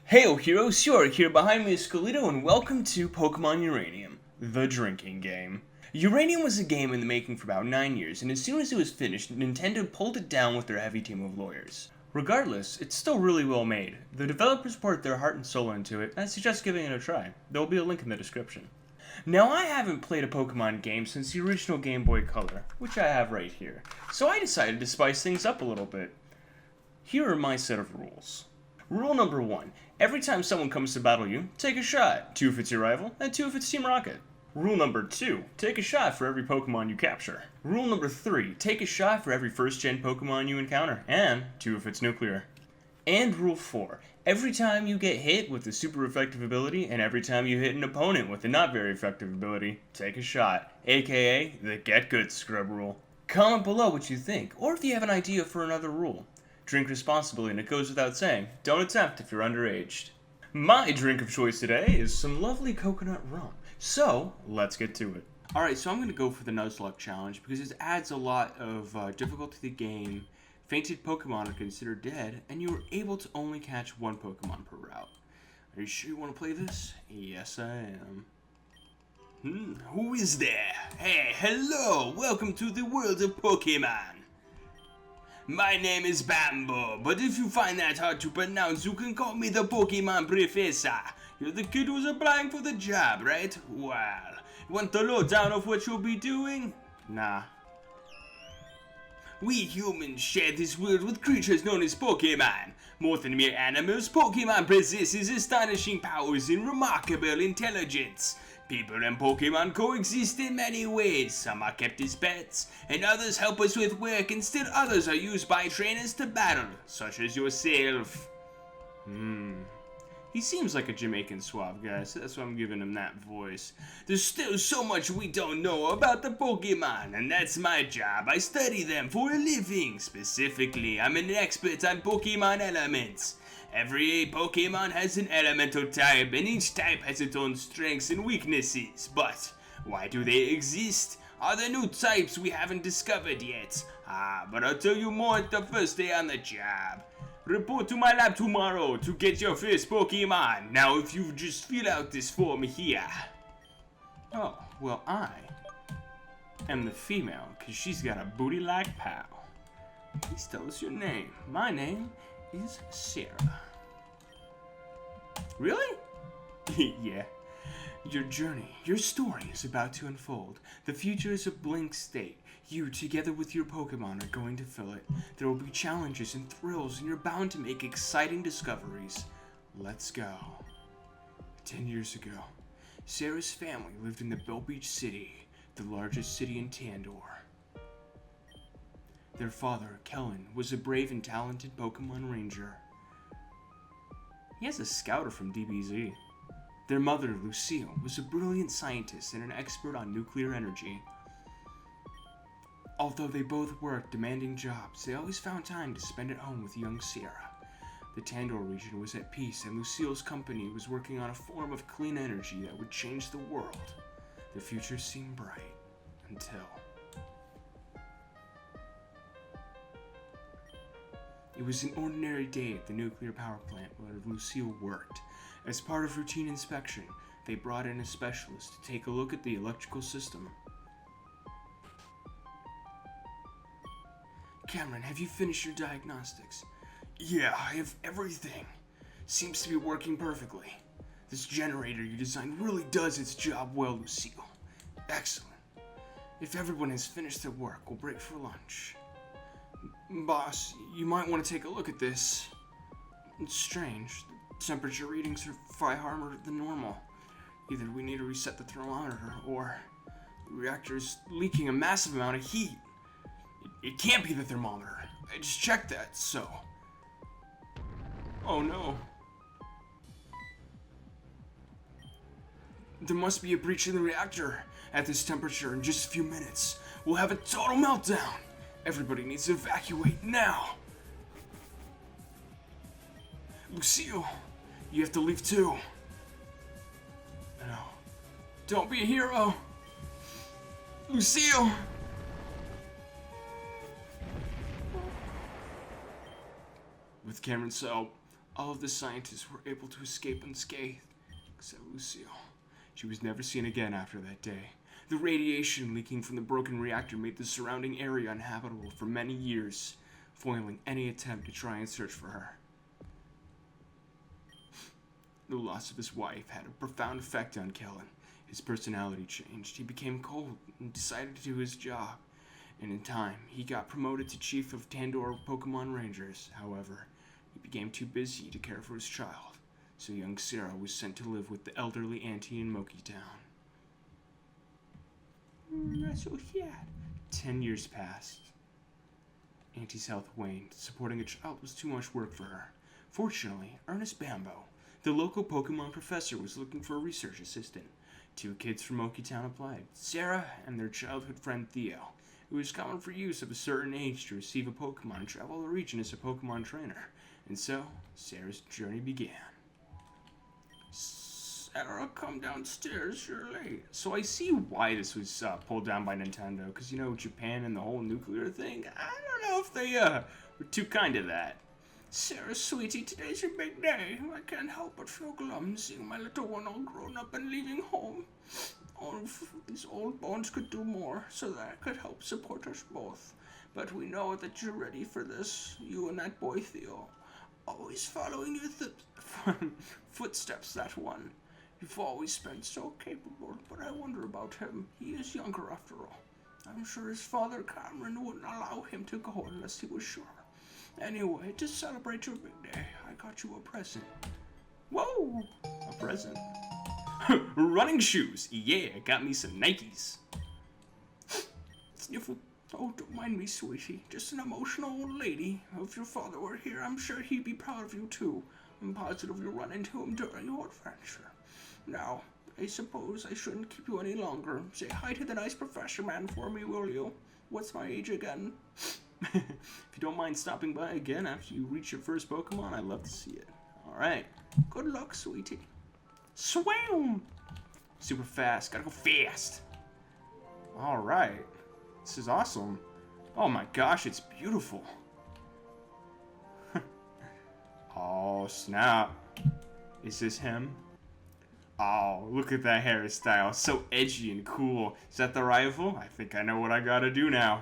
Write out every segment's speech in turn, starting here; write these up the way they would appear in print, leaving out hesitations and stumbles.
Hail heroes, Sure, here behind me is Scolito, and welcome to Pokémon Uranium, the drinking game. Uranium was a game in the making for about 9 years, and as soon as it was finished, Nintendo pulled it down with their heavy team of lawyers. Regardless, it's still really well made. The developers poured their heart and soul into it, and I suggest giving it a try. There will be a link in the description. Now, I haven't played a Pokemon game since the original Game Boy Color, which I have right here, so I decided to spice things up a little bit. Here are my set of rules. Rule number 1. Every time someone comes to battle you, take a shot. 2 if it's your rival, and 2 if it's Team Rocket. Rule number 2. Take a shot for every Pokemon you capture. Rule number 3. Take a shot for every first-gen Pokemon you encounter, and 2 if it's nuclear. And Rule 4. Every time you get hit with a super effective ability, and every time you hit an opponent with a not very effective ability, take a shot, aka the Get Good Scrub Rule. Comment below what you think, or if you have an idea for another rule. Drink responsibly, and it goes without saying, don't attempt if you're underaged. My drink of choice today is some lovely coconut rum. So, let's get to it. Alright, so I'm going to go for the Nuzlocke challenge because it adds a lot of difficulty to the game. Fainted Pokemon are considered dead, and you are able to only catch one Pokemon per route. Are you sure you want to play this? Yes, I am. Who is there? Hey, hello! Welcome to the world of Pokemon! My name is Bambo, but if you find that hard to pronounce, you can call me the Pokemon Professor. You're the kid who's applying for the job, right? Well, want the lowdown of what you'll be doing? Nah. We humans share this world with creatures known as Pokemon. More than mere animals, Pokemon possesses astonishing powers and remarkable intelligence. People and Pokemon coexist in many ways. Some are kept as pets, and others help us with work, and still others are used by trainers to battle, such as yourself. He seems like a Jamaican suave guy, so that's why I'm giving him that voice. There's still so much we don't know about the Pokemon, and that's my job. I study them for a living. Specifically, I'm an expert on Pokemon elements. Every Pokemon has an elemental type, and each type has its own strengths and weaknesses. But why do they exist? Are there new types we haven't discovered yet? But I'll tell you more at the first day on the job. Report to my lab tomorrow to get your first Pokemon. Now if you just fill out this form here. Oh, well I am the female, because she's got a booty like pow. Please tell us your name. My name is Sarah. Really? Yeah. Your journey, your story is about to unfold. The future is a blank state. You, together with your Pokemon, are going to fill it. There will be challenges and thrills, and you're bound to make exciting discoveries. Let's go. 10 years ago, Sarah's family lived in the Bell Beach City, the largest city in Tandor. Their father, Kellen, was a brave and talented Pokemon Ranger. He has a scouter from DBZ. Their mother, Lucille, was a brilliant scientist and an expert on nuclear energy. Although they both worked demanding jobs, they always found time to spend at home with young Sarah. The Tandor region was at peace, and Lucille's company was working on a form of clean energy that would change the world. The future seemed bright, until... It was an ordinary day at the nuclear power plant where Lucille worked. As part of routine inspection, they brought in a specialist to take a look at the electrical system. Cameron, have you finished your diagnostics? Yeah, I have everything. Seems to be working perfectly. This generator you designed really does its job well, Lucille. Excellent. If everyone has finished their work, we'll break for lunch. Boss, you might want to take a look at this. It's strange. The temperature readings are far higher than normal. Either we need to reset the thermometer, or the reactor's leaking a massive amount of heat. It can't be the thermometer. I just checked that, so... Oh no. There must be a breach in the reactor. At this temperature, in just a few minutes, we'll have a total meltdown. Everybody needs to evacuate now. Lucille, you have to leave too. No. Don't be a hero. Lucille! With Cameron's help, All of the scientists were able to escape unscathed, except Lucille. She was never seen again after that day. The radiation leaking from the broken reactor made the surrounding area uninhabitable for many years, foiling any attempt to try and search for her. The loss of his wife had a profound effect on Kellen. His personality changed. He became cold and decided to do his job. And in time, he got promoted to chief of Tandor Pokemon Rangers. However, he became too busy to care for his child, so young Sarah was sent to live with the elderly auntie in Moki Town. That's so sad. 10 years passed. Auntie's health waned. Supporting a child was too much work for her. Fortunately, Ernest Bambo, the local Pokemon professor, was looking for a research assistant. 2 kids from Moki Town applied, Sarah and their childhood friend Theo. It was common for youths of a certain age to receive a Pokemon and travel the region as a Pokemon trainer. And so, Sarah's journey began. Sarah, come downstairs, you're late. So I see why this was pulled down by Nintendo, because, you know, Japan and the whole nuclear thing, I don't know if they were too kind to that. Sarah, sweetie, today's your big day. I can't help but feel glum seeing my little one all grown up and leaving home. Oh, if these old bones could do more, so that I could help support us both. But we know that you're ready for this, you and that boy Theo. Always following your footsteps, that one. You've always been so capable, but I wonder about him. He is younger after all. I'm sure his father Cameron wouldn't allow him to go unless he was sure. Anyway, to celebrate your big day, I got you a present. Whoa! A present? Running shoes! Yeah, got me some Nikes. Sniffle. Oh, don't mind me, sweetie. Just an emotional old lady. If your father were here, I'm sure he'd be proud of you, too. I'm positive you'll run into him during your adventure. Now, I suppose I shouldn't keep you any longer. Say hi to the nice professor man for me, will you? What's my age again? If you don't mind stopping by again after you reach your first Pokemon, I'd love to see it. Alright. Good luck, sweetie. Swim! Super fast. Gotta go fast. Alright. This is awesome. Oh my gosh, it's beautiful. Oh, snap. Is this him? Oh, look at that hairstyle. So edgy and cool. Is that the rival? I think I know what I gotta do now.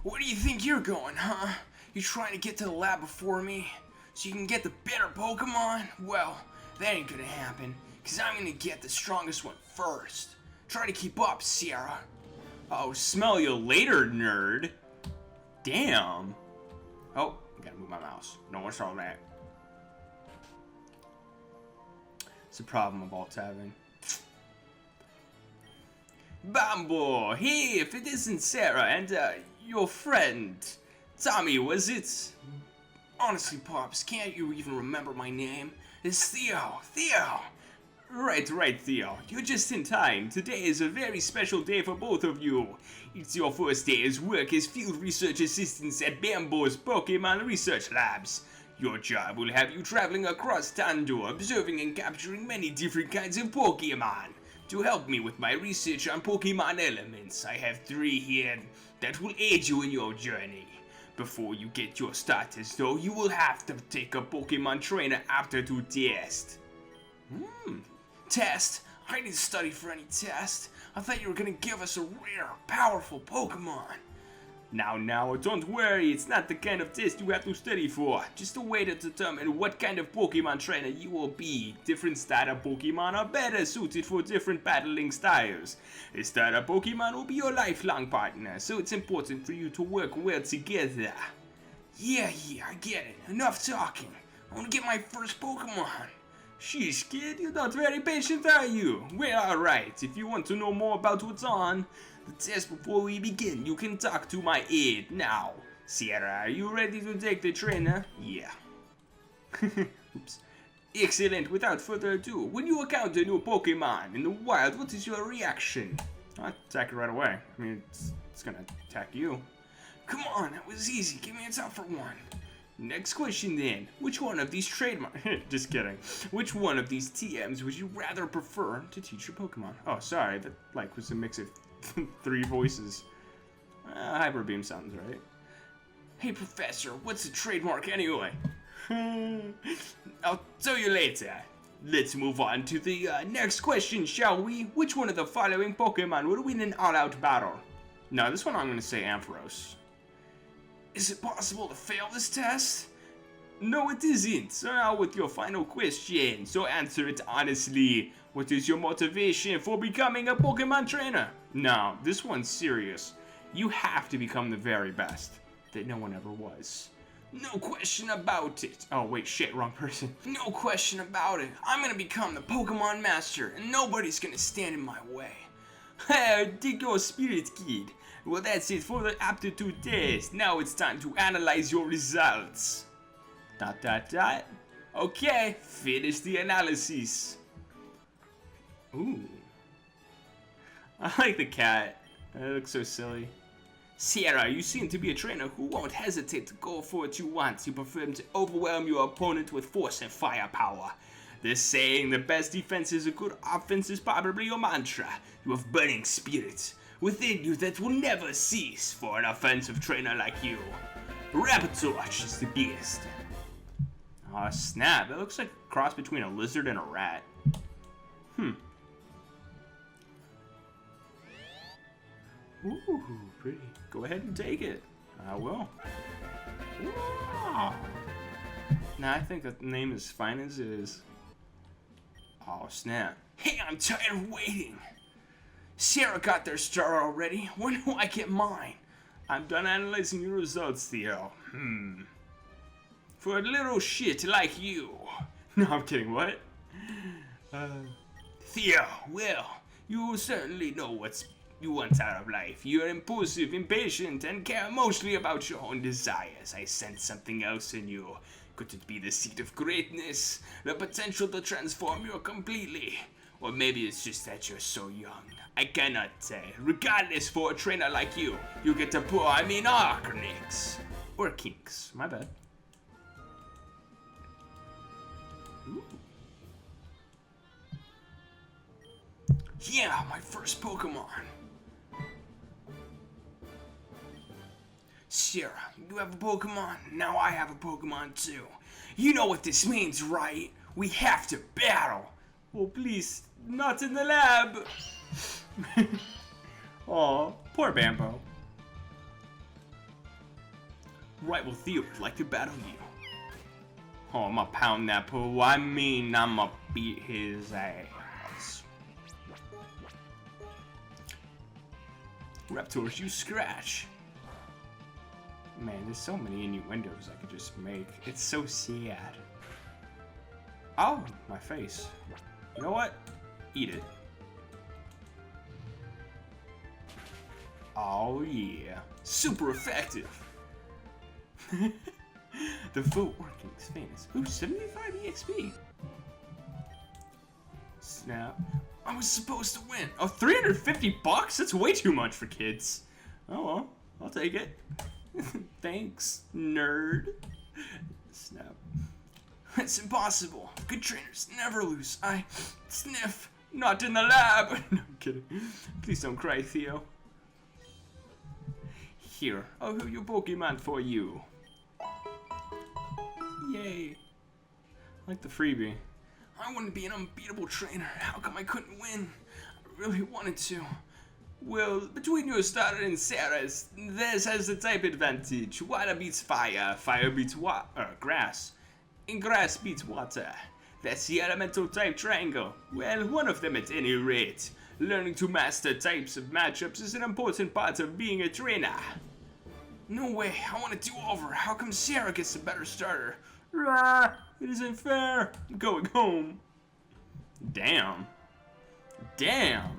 Where do you think you're going, huh? You trying to get to the lab before me? So you can get the better Pokemon? Well, that ain't gonna happen, because I'm gonna get the strongest one first. Try to keep up, Sierra. Oh, smell you later, nerd. Damn. Oh, gotta move my mouse. No one saw that. It's a problem of alt tabbing. Bambo, hey, if it isn't Sarah and your friend, Tommy, was it? Honestly, Pops, can't you even remember my name? It's Theo. Theo! Right, Theo. You're just in time. Today is a very special day for both of you. It's your first day as work as field research assistants at Bambo's Pokemon Research Labs. Your job will have you traveling across Tandor, observing and capturing many different kinds of Pokemon. To help me with my research on Pokemon elements, I have 3 here that will aid you in your journey. Before you get your starters though, you will have to take a Pokemon trainer aptitude test. Test? I didn't study for any test. I thought you were gonna give us a rare, powerful Pokemon. Now, don't worry, it's not the kind of test you have to study for. Just a way to determine what kind of Pokemon trainer you will be. Different starter Pokemon are better suited for different battling styles. A starter Pokemon will be your lifelong partner, so it's important for you to work well together. Yeah, I get it. Enough talking. I want to get my first Pokemon. Sheesh, kid, you're not very patient, are you? Well, alright, if you want to know more about what's on the test before we begin, you can talk to my aide now. Sierra, are you ready to take the trainer? Yeah. Oops. Excellent, without further ado, when you encounter a new Pokemon in the wild, what is your reaction? I'll attack it right away. I mean, it's gonna attack you. Come on, that was easy, give me a top for one. Next question then, which one of these just kidding. Which one of these TMs would you rather prefer to teach your Pokemon? Oh, sorry, that was a mix of 3 voices. Hyper Beam sounds right. Hey, Professor, what's a trademark anyway? I'll tell you later. Let's move on to the next question, shall we? Which one of the following Pokemon would win an all-out battle? No, this one I'm going to say Ampharos. Is it possible to fail this test? No, it isn't. So now with your final question, so answer it honestly. What is your motivation for becoming a Pokemon trainer? No, this one's serious. You have to become the very best that no one ever was. No question about it. Oh wait, shit, wrong person. No question about it. I'm gonna become the Pokemon Master, and nobody's gonna stand in my way. Hey, dig your spirit, kid. Well, that's it for the aptitude test. Now it's time to analyze your results. ... Okay, finish the analysis. Ooh. I like the cat. That looks so silly. Sierra, you seem to be a trainer who won't hesitate to go for what you want. You prefer to overwhelm your opponent with force and firepower. The saying, the best defense is a good offense, is probably your mantra. You have burning spirits within you that will never cease for an offensive trainer like you. Rapitorch is the best. Aw, snap. That looks like a cross between a lizard and a rat. Ooh, pretty. Go ahead and take it. I will. Wow. Nah, I think the name is fine as is. Oh, snap. Hey, I'm tired of waiting. Sarah got their star already. When do I get mine? I'm done analyzing your results, Theo. For a little shit like you. No, I'm kidding. What? Theo, well, you certainly know what you want out of life. You're impulsive, impatient, and care mostly about your own desires. I sense something else in you. Could it be the seed of greatness? The potential to transform you completely? Or maybe it's just that you're so young. I cannot say. Regardless, for a trainer like you, you get to pull, Arcanix. Or Kinks. My bad. Ooh. Yeah, my first Pokemon. Sarah, you have a Pokemon, now I have a Pokemon too. You know what this means, right? We have to battle. Oh, please, not in the lab. Aw, poor Bambo. Right, well, Theo would like to battle you. Oh, I'ma pound that poo. I mean, I'ma beat his ass. Raptors, you scratch. Man, there's so many innuendos I could just make. It's so sad. Oh, my face. You know what? Eat it. Oh yeah. Super effective. The vote working is famous. Ooh, 75 EXP. Snap. I was supposed to win. Oh, 350 bucks? That's way too much for kids. Oh well, I'll take it. Thanks, nerd. Snap. It's impossible. Good trainers never lose. I sniff. Not in the lab. No, I'm kidding. Please don't cry, Theo. Here, I'll have your Pokemon for you. Yay. I like the freebie. I want to be an unbeatable trainer. How come I couldn't win? I really wanted to. Well, between your starter and Sarah's, this has the type advantage. Water beats fire, fire beats grass, and grass beats water. That's the elemental type triangle. Well, one of them at any rate. Learning to master types of matchups is an important part of being a trainer. No way, I want to do over. How come Sarah gets a better starter? Rah, it isn't fair. I'm going home. Damn. Damn.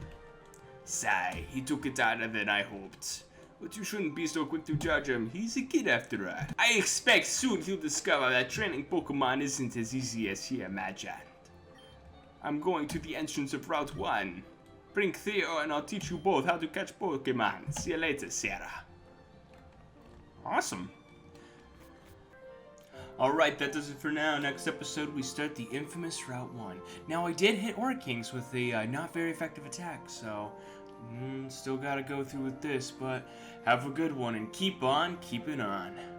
Sigh, he took it harder than I hoped. But you shouldn't be so quick to judge him. He's a kid after all. I expect soon he'll discover that training Pokemon isn't as easy as he imagined. I'm going to the entrance of Route 1. Bring Theo and I'll teach you both how to catch Pokemon. See you later, Sarah. Awesome. Alright, that does it for now. Next episode, we start the infamous Route 1. Now, I did hit Orkings with a not very effective attack, so Still gotta go through with this, but have a good one and keep on keeping on.